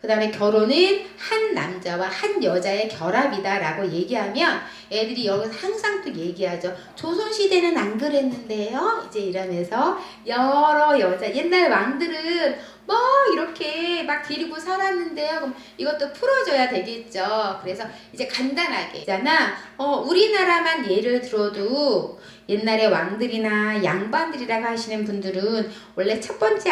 그 다음에 결혼은 한 남자와 한 여자의 결합이다라고 얘기하면 애들이 여기서 항상 또 얘기하죠. 조선시대는 안 그랬는데요. 이제 이러면서 여러 여자, 옛날 왕들은 뭐 이렇게 막 데리고 살았는데요. 그럼 이것도 풀어줘야 되겠죠. 그래서 이제 간단하게 있잖아. 우리나라만 예를 들어도 옛날에 왕들이나 양반들이라고 하시는 분들은 원래 첫 번째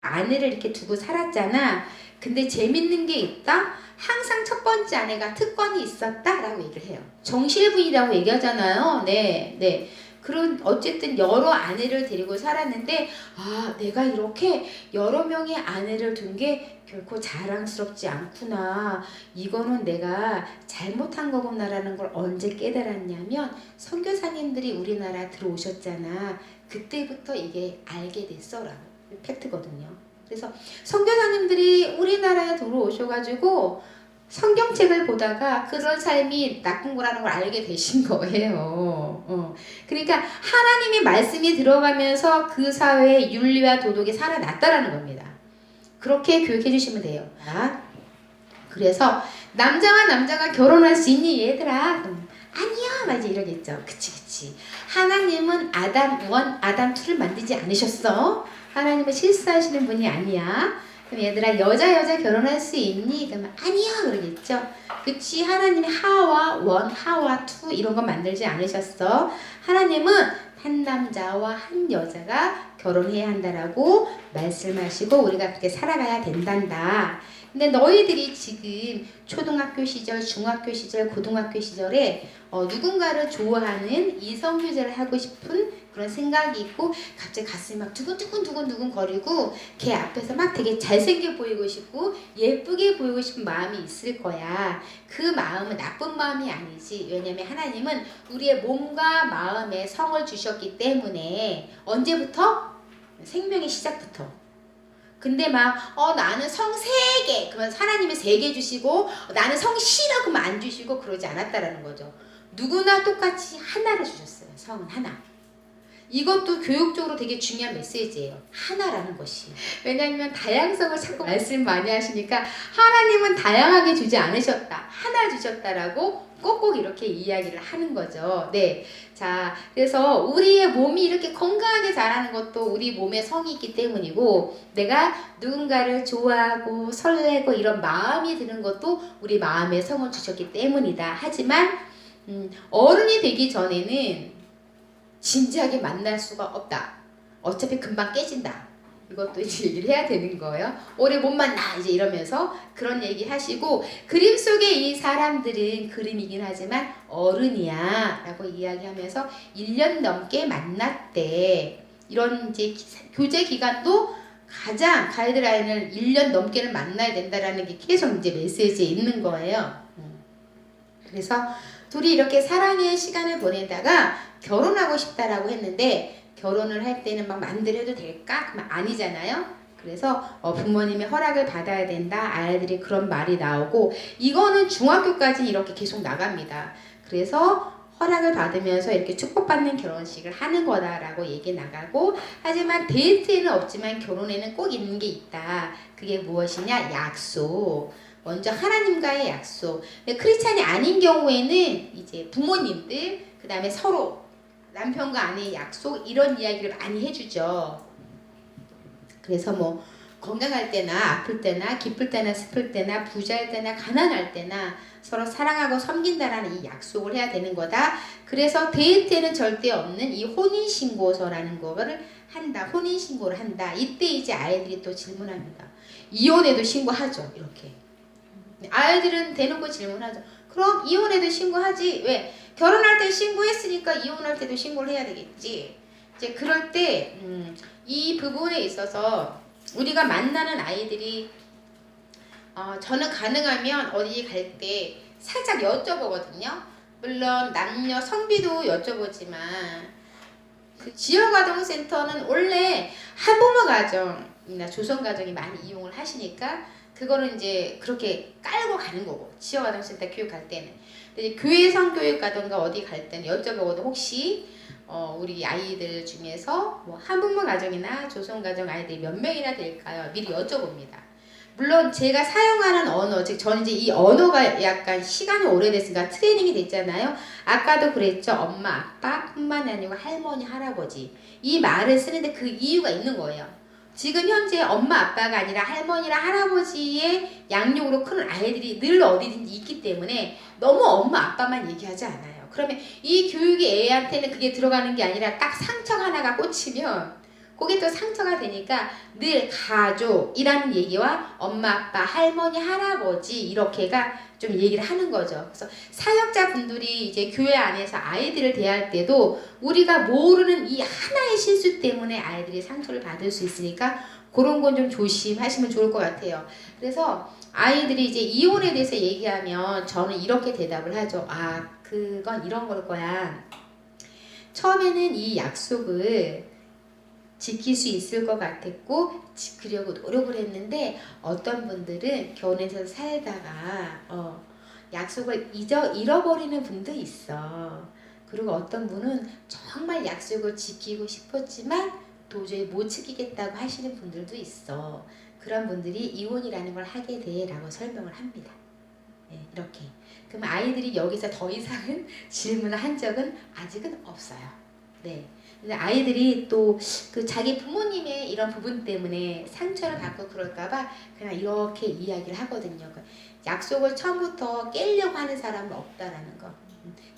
아내를 이렇게 두고 살았잖아. 근데 재밌는 게 있다? 항상 첫 번째 아내가 특권이 있었다라고 얘기를 해요. 정실분이라고 얘기하잖아요. 네. 그런 어쨌든 여러 아내를 데리고 살았는데 내가 이렇게 여러 명의 아내를 둔 게 결코 자랑스럽지 않구나. 이거는 내가 잘못한 거구나라는 걸 언제 깨달았냐면 선교사님들이 우리나라 들어오셨잖아. 그때부터 이게 알게 됐어라고. 팩트거든요. 그래서 선교사님들이 우리나라에 들어오셔가지고 성경책을 보다가 그런 삶이 나쁜 거라는 걸 알게 되신 거예요. 그러니까 하나님의 말씀이 들어가면서 그 사회의 윤리와 도덕이 살아났다라는 겁니다. 그렇게 교육해 주시면 돼요. 그래서 남자와 남자가 결혼할 수 있니 얘들아? 아니야 맞아 이러겠죠. 그치. 하나님은 아담 1, 아담 2를 만들지 않으셨어. 하나님은 실수하시는 분이 아니야. 그럼 얘들아 여자 결혼할 수 있니? 그러면 아니야 그러겠죠. 그치 하나님이 하와 1, 하와 2 이런 거 만들지 않으셨어. 하나님은 한 남자와 한 여자가 결혼해야 한다라고 말씀하시고 우리가 그렇게 살아가야 된단다. 근데 너희들이 지금 초등학교 시절, 중학교 시절, 고등학교 시절에 누군가를 좋아하는 이성교제를 하고 싶은 그런 생각이 있고 갑자기 가슴이 막 두근두근 거리고 걔 앞에서 막 되게 잘생겨 보이고 싶고 예쁘게 보이고 싶은 마음이 있을 거야. 그 마음은 나쁜 마음이 아니지. 왜냐면 하나님은 우리의 몸과 마음에 성을 주셨기 때문에 언제부터? 생명의 시작부터. 근데 막 나는 성 3개 그러면 하나님이 3개 주시고 나는 성 싫어 그러면 안 주시고 그러지 않았다라는 거죠. 누구나 똑같이 하나를 주셨어요. 성은 하나. 이것도 교육적으로 되게 중요한 메시지예요. 하나라는 것이. 왜냐하면 다양성을 자꾸 말씀 많이 하시니까 하나님은 다양하게 주지 않으셨다. 하나 주셨다라고 꼭꼭 이렇게 이야기를 하는 거죠. 네. 자, 그래서 우리의 몸이 이렇게 건강하게 자라는 것도 우리 몸에 성이 있기 때문이고 내가 누군가를 좋아하고 설레고 이런 마음이 드는 것도 우리 마음에 성을 주셨기 때문이다. 하지만 어른이 되기 전에는 진지하게 만날 수가 없다. 어차피 금방 깨진다. 이것도 이제 얘기를 해야 되는 거예요. 오래 못 만나 이제 이러면서 그런 얘기 하시고 그림 속의 이 사람들은 그림이긴 하지만 어른이야 라고 이야기하면서 1년 넘게 만났대. 이런 이제 교제 기간도 가장 가이드라인을 1년 넘게는 만나야 된다라는 게 계속 이제 메시지에 있는 거예요. 그래서 둘이 이렇게 사랑의 시간을 보내다가 결혼하고 싶다라고 했는데 결혼을 할 때는 막 마음대로 해도 될까? 그러면 아니잖아요. 그래서 부모님의 허락을 받아야 된다. 아이들이 그런 말이 나오고 이거는 중학교까지 이렇게 계속 나갑니다. 그래서 허락을 받으면서 이렇게 축복받는 결혼식을 하는 거다라고 얘기 나가고 하지만 데이트에는 없지만 결혼에는 꼭 있는 게 있다. 그게 무엇이냐? 약속. 먼저 하나님과의 약속. 크리스찬이 아닌 경우에는 이제 부모님들 그 다음에 서로 남편과 아내의 약속 이런 이야기를 많이 해주죠. 그래서 뭐 건강할 때나 아플 때나 기쁠 때나 슬플 때나 부자일 때나 가난할 때나 서로 사랑하고 섬긴다라는 이 약속을 해야 되는 거다. 그래서 데이트에는 절대 없는 이 혼인신고서라는 거를 한다. 혼인신고를 한다. 이때 이제 아이들이 또 질문합니다. 이혼해도 신고하죠. 이렇게. 아이들은 대놓고 질문하죠. 그럼 이혼해도 신고하지. 왜? 결혼할 때 신고했으니까 이혼할 때도 신고를 해야 되겠지. 이제 그럴 때 이 부분에 있어서 우리가 만나는 아이들이 저는 가능하면 어디 갈 때 살짝 여쭤보거든요. 물론 남녀 성비도 여쭤보지만 그 지역아동센터는 원래 한부모 가정이나 조성 가정이 많이 이용을 하시니까 그거는 이제 그렇게 깔고 가는 거고 지역아동센터 교육할 때는. 근데 교회 성교육 가든가 어디 갈 때는 여쭤보고도 혹시 우리 아이들 중에서 뭐 한부모 가정이나 조성 가정 아이들이 몇 명이나 될까요? 미리 여쭤봅니다. 물론 제가 사용하는 언어, 즉 저는 이제 이 언어가 약간 시간이 오래됐으니까 트레이닝이 됐잖아요. 아까도 그랬죠. 엄마, 아빠 뿐만 아니고 할머니, 할아버지. 이 말을 쓰는데 그 이유가 있는 거예요. 지금 현재 엄마, 아빠가 아니라 할머니랑 할아버지의 양육으로 크는 아이들이 늘 어디든지 있기 때문에 너무 엄마, 아빠만 얘기하지 않아요. 그러면 이 교육이 애한테는 그게 들어가는 게 아니라 딱 상처 하나가 꽂히면 그게 또 상처가 되니까 늘 가족이라는 얘기와 엄마, 아빠, 할머니, 할아버지 이렇게가 좀 얘기를 하는 거죠. 그래서 사역자분들이 이제 교회 안에서 아이들을 대할 때도 우리가 모르는 이 하나의 실수 때문에 아이들이 상처를 받을 수 있으니까 그런 건 좀 조심하시면 좋을 것 같아요. 그래서 아이들이 이제 이혼에 대해서 얘기하면 저는 이렇게 대답을 하죠. 아, 그건 이런 걸 거야. 처음에는 이 약속을 지킬 수 있을 것 같았고 지키려고 노력을 했는데 어떤 분들은 결혼해서 살다가 약속을 잃어버리는 분도 있어. 그리고 어떤 분은 정말 약속을 지키고 싶었지만 도저히 못 지키겠다고 하시는 분들도 있어. 그런 분들이 이혼이라는 걸 하게 돼 라고 설명을 합니다. 네, 이렇게. 그럼 아이들이 여기서 더 이상은 질문을 한 적은 아직은 없어요. 네. 아이들이 또 그 자기 부모님의 이런 부분 때문에 상처를 받고 그럴까봐 그냥 이렇게 이야기를 하거든요. 약속을 처음부터 깨려고 하는 사람은 없다라는 거,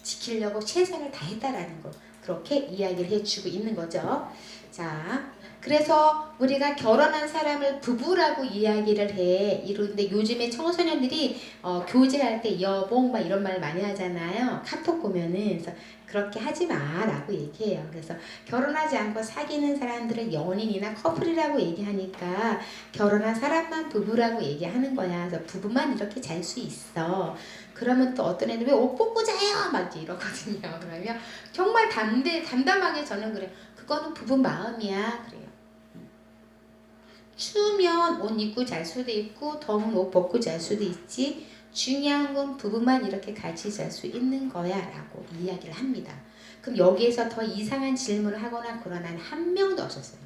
지키려고 최선을 다했다라는 거, 그렇게 이야기를 해주고 있는 거죠. 자, 그래서 우리가 결혼한 사람을 부부라고 이야기를 해. 이런데 요즘에 청소년들이 교제할 때 여봉 막 이런 말 많이 하잖아요. 카톡 보면은. 그래서 그렇게 하지 마라고 얘기해요. 그래서 결혼하지 않고 사귀는 사람들을 연인이나 커플이라고 얘기하니까 결혼한 사람만 부부라고 얘기하는 거야. 그래서 부부만 이렇게 잘 수 있어. 그러면 또 어떤 애들 왜 옷 벗고 자요? 막 이러거든요. 그러면 정말 담담하게 저는 그래요. 그거는 부부 마음이야. 그래요. 추우면 옷 입고 잘 수도 있고 더우면 옷 벗고 잘 수도 있지. 중요한 건 부부만 이렇게 같이 잘 수 있는 거야 라고 이야기를 합니다. 그럼 여기에서 더 이상한 질문을 하거나 그런 한 명도 없었어요.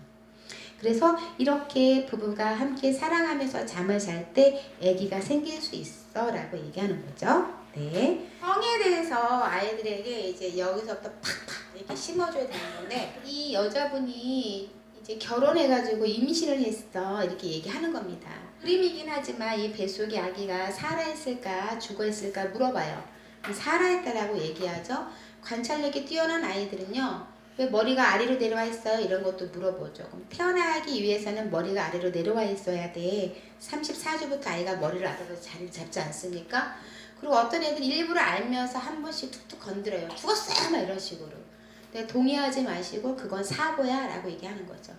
그래서 이렇게 부부가 함께 사랑하면서 잠을 잘 때 아기가 생길 수 있어 라고 얘기하는 거죠. 네. 성에 대해서 아이들에게 이제 여기서부터 팍팍 이렇게 심어줘야 되는 건데 이 여자분이 이제 결혼해가지고 임신을 했어 이렇게 얘기하는 겁니다. 그림이긴 하지만 이 뱃속에 아기가 살아있을까 죽어있을까 물어봐요. 살아있다라고 얘기하죠. 관찰력이 뛰어난 아이들은요. 왜 머리가 아래로 내려와 있어요? 이런 것도 물어보죠. 그럼 태어나기 위해서는 머리가 아래로 내려와 있어야 돼. 34주부터 아이가 머리를 아래로 자리를 잡지 않습니까? 그리고 어떤 애들 일부러 알면서 한 번씩 툭툭 건드려요. 죽었어요! 막 이런 식으로. 근데 동의하지 마시고 그건 사고야 라고 얘기하는 거죠.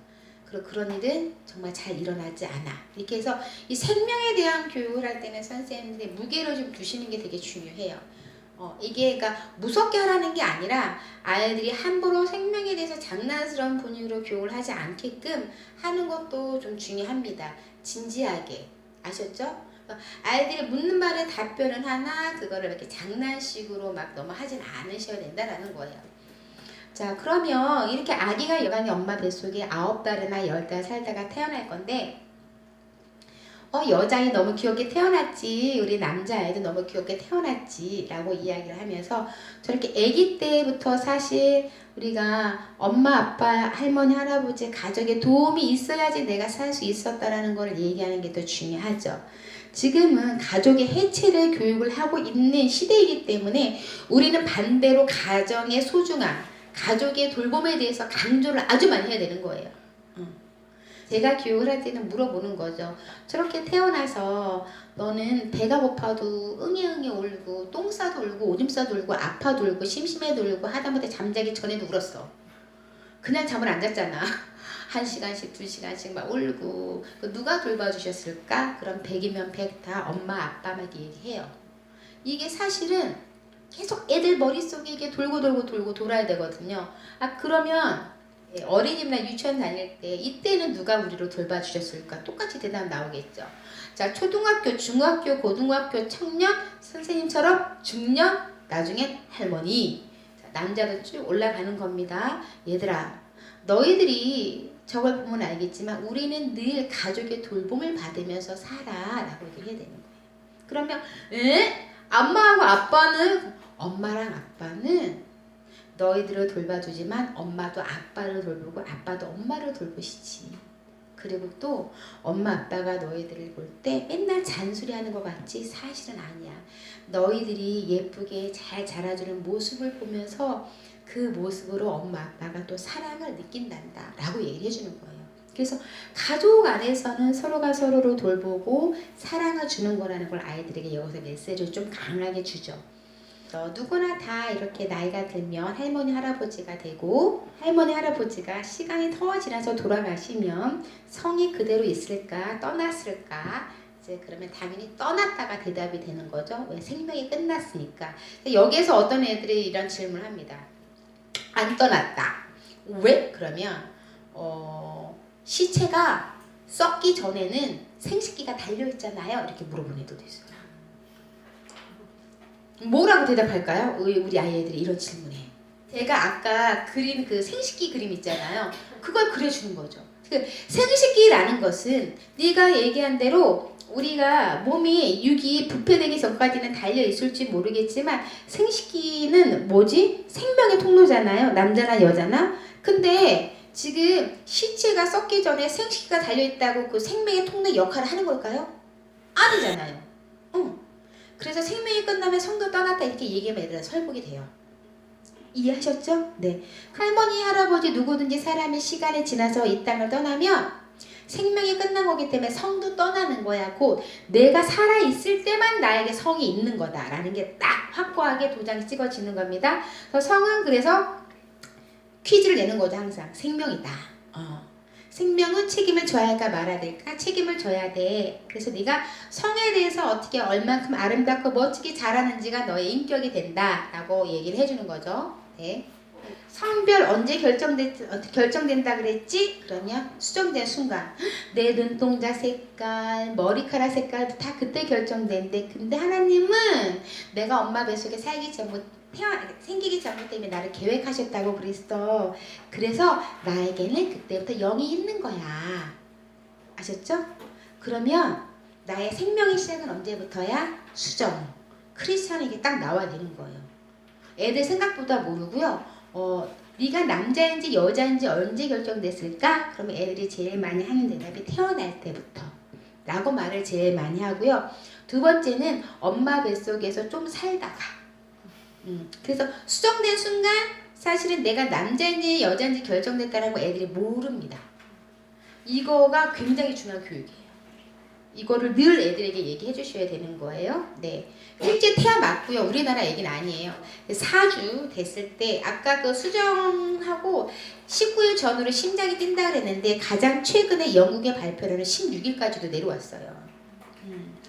그리고 그런 일은 정말 잘 일어나지 않아. 이렇게 해서 이 생명에 대한 교육을 할 때는 선생님들이 무게를 좀 두시는 게 되게 중요해요. 이게 그러니까 무섭게 하라는 게 아니라 아이들이 함부로 생명에 대해서 장난스러운 분위기로 교육을 하지 않게끔 하는 것도 좀 중요합니다. 진지하게. 아셨죠? 아이들이 묻는 말에 답변은 하나 그거를 이렇게 장난식으로 막 너무 하진 않으셔야 된다라는 거예요. 자, 그러면 이렇게 아기가 여간이 엄마 뱃속에 9달이나 10달 살다가 태어날 건데 여자아이 너무 귀엽게 태어났지 우리 남자아이도 너무 귀엽게 태어났지 라고 이야기를 하면서 저렇게 아기 때부터 사실 우리가 엄마 아빠 할머니 할아버지 가족의 도움이 있어야지 내가 살 수 있었다라는 걸 얘기하는 게 더 중요하죠. 지금은 가족의 해체를 교육을 하고 있는 시대이기 때문에 우리는 반대로 가정의 소중함 가족의 돌봄에 대해서 강조를 아주 많이 해야 되는 거예요. 제가 교육을 할 때는 물어보는 거죠. 저렇게 태어나서 너는 배가 고파도 응애응애 울고 똥 싸도 울고 오줌 싸도 울고 아파도 울고 심심해도 울고 하다못해 잠자기 전에도 울었어. 그냥 잠을 안 잤잖아. 1시간씩 2시간씩 막 울고 누가 돌봐주셨을까? 그럼 100이면 100 다 엄마 아빠만 얘기해요. 이게 사실은 계속 애들 머릿속에 이게 돌고 돌아야 되거든요. 그러면 어린이집이나 유치원 다닐 때 이때는 누가 우리를 돌봐주셨을까? 똑같이 대답 나오겠죠. 자, 초등학교, 중학교, 고등학교, 청년, 선생님처럼 중년, 나중엔 할머니. 자, 남자도 쭉 올라가는 겁니다. 얘들아, 너희들이 저걸 보면 알겠지만 우리는 늘 가족의 돌봄을 받으면서 살아 라고 얘기를 해야 되는 거예요. 그러면 엄마하고 아빠는 엄마랑 아빠는 너희들을 돌봐주지만 엄마도 아빠를 돌보고 아빠도 엄마를 돌보시지. 그리고 또 엄마 아빠가 너희들을 볼 때 맨날 잔소리하는 것 같지 사실은 아니야. 너희들이 예쁘게 잘 자라주는 모습을 보면서 그 모습으로 엄마 아빠가 또 사랑을 느낀단다 라고 얘기를 해주는 거예요. 그래서 가족 안에서는 서로가 서로를 돌보고 사랑을 주는 거라는 걸 아이들에게 여기서 메시지를 좀 강하게 주죠. 누구나 다 이렇게 나이가 들면 할머니 할아버지가 되고 할머니 할아버지가 시간이 더 지나서 돌아가시면 성이 그대로 있을까 떠났을까 이제 그러면 당연히 떠났다가 대답이 되는 거죠. 왜? 생명이 끝났으니까. 여기에서 어떤 애들이 이런 질문을 합니다. 안 떠났다. 왜? 그러면 시체가 썩기 전에는 생식기가 달려있잖아요. 이렇게 물어보는 애들도 있어요. 뭐라고 대답할까요? 우리 아이들이 이런 질문에. 제가 아까 그린 그 생식기 그림 있잖아요. 그걸 그려주는 거죠. 그 생식기라는 것은 네가 얘기한 대로 우리가 몸이 육이 부패되기 전까지는 달려 있을지 모르겠지만 생식기는 뭐지? 생명의 통로잖아요. 남자나 여자나. 근데 지금 시체가 썩기 전에 생식기가 달려있다고 그 생명의 통로 역할을 하는 걸까요? 아니잖아요. 그래서 생명이 끝나면 성도 떠났다 이렇게 얘기하면 애들 설득이 돼요. 이해하셨죠? 네. 할머니, 할아버지 누구든지 사람이 시간이 지나서 이 땅을 떠나면 생명이 끝난 거기 때문에 성도 떠나는 거야. 곧 내가 살아있을 때만 나에게 성이 있는 거다라는 게 딱 확고하게 도장이 찍어지는 겁니다. 성은 그래서 퀴즈를 내는 거죠. 항상. 생명이다. 생명은 책임을 져야 할까 말아야 될까? 책임을 져야 돼. 그래서 네가 성에 대해서 어떻게 얼만큼 아름답고 멋지게 자라는지가 너의 인격이 된다 라고 얘기를 해주는 거죠. 네. 성별 언제 결정된다 그랬지? 그러면 수정된 순간 내 눈동자 색깔, 머리카락 색깔도 다 그때 결정된대. 근데 하나님은 내가 엄마 뱃속에 생기기 전부 때문에 나를 계획하셨다고 그랬어. 그래서 나에게는 그때부터 영이 있는 거야. 아셨죠? 그러면 나의 생명의 시작은 언제부터야? 수정. 크리스찬에게 딱 나와야 되는 거예요. 애들 생각보다 모르고요. 네가 남자인지 여자인지 언제 결정됐을까? 그러면 애들이 제일 많이 하는 대답이 태어날 때부터 라고 말을 제일 많이 하고요. 두 번째는 엄마 뱃속에서 좀 살다가 그래서 수정된 순간 사실은 내가 남자인지 여자인지 결정됐다는 거 애들이 모릅니다. 이거가 굉장히 중요한 교육이에요. 이거를 늘 애들에게 얘기해 주셔야 되는 거예요. 네, 실제 태아 맞고요. 우리나라 얘기는 아니에요. 4주 됐을 때 아까 그 수정하고 19일 전후로 심장이 뛴다 그랬는데 가장 최근에 영국의 발표로는 16일까지도 내려왔어요.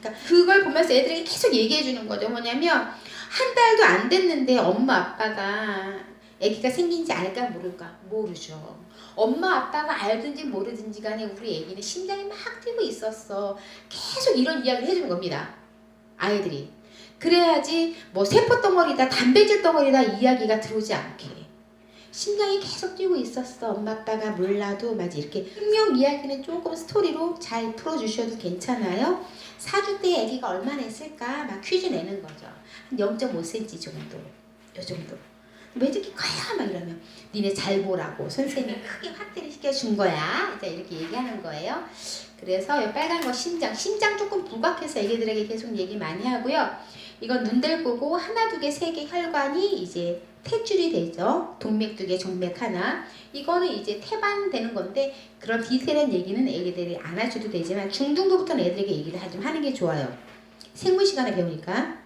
그러니까 그걸 보면서 애들에게 계속 얘기해 주는 거죠. 뭐냐면 한 달도 안 됐는데 엄마 아빠가 아기가 생긴지 알까 모를까? 모르죠. 엄마 아빠가 알든지 모르든지 간에 우리 아기는 심장이 막 뛰고 있었어. 계속 이런 이야기를 해주는 겁니다. 아이들이. 그래야지 뭐 세포덩어리다 단백질 덩어리다 이야기가 들어오지 않게. 심장이 계속 뛰고 있었어. 엄마 아빠가 몰라도 맞아. 이렇게 생명 이야기는 조금 스토리로 잘 풀어주셔도 괜찮아요. 4주 때 아기가 얼마나 했을까? 막 퀴즈 내는 거죠. 한 0.5cm 정도. 요 정도. 왜 이렇게 커요? 막 이러면 니네 잘 보라고 선생님이 크게 확대를 시켜준 거야. 이제 이렇게 얘기하는 거예요. 그래서 이 빨간 거 심장 조금 부각해서 애기들에게 계속 얘기 많이 하고요. 이건 눈들 보고 하나, 두 개, 세 개 혈관이 이제 탯줄이 되죠. 동맥 두 개, 정맥 하나. 이거는 이제 태반 되는 건데 그런 디테일한 얘기는 애기들이 안 해줘도 되지만 중등부부터는 애들에게 얘기를 좀 하는 게 좋아요. 생물 시간에 배우니까.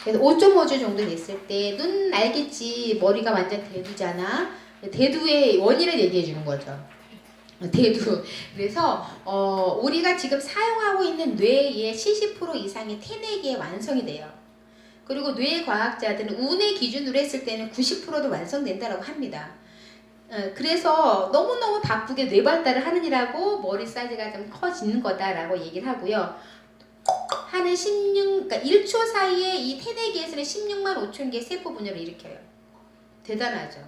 그래서 5.5주 정도 됐을 때 눈 알겠지. 머리가 완전 대두잖아. 대두의 원인을 얘기해 주는 거죠. 대두. 그래서 우리가 지금 사용하고 있는 뇌의 70% 이상이 태내기에 완성이 돼요. 그리고 뇌 과학자들은 운의 기준으로 했을 때는 90%도 완성된다고 합니다. 그래서 너무너무 바쁘게 뇌 발달을 하느니라고 머리 사이즈가 좀 커지는 거다라고 얘기를 하고요. 하는 16, 그러니까 1초 사이에 이 태내기에서는 16만 5천 개의 세포 분열을 일으켜요. 대단하죠.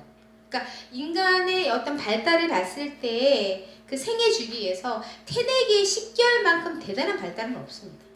그러니까 인간의 어떤 발달을 봤을 때 그 그 생애 주기에서 태내기의 10개월만큼 대단한 발달은 없습니다.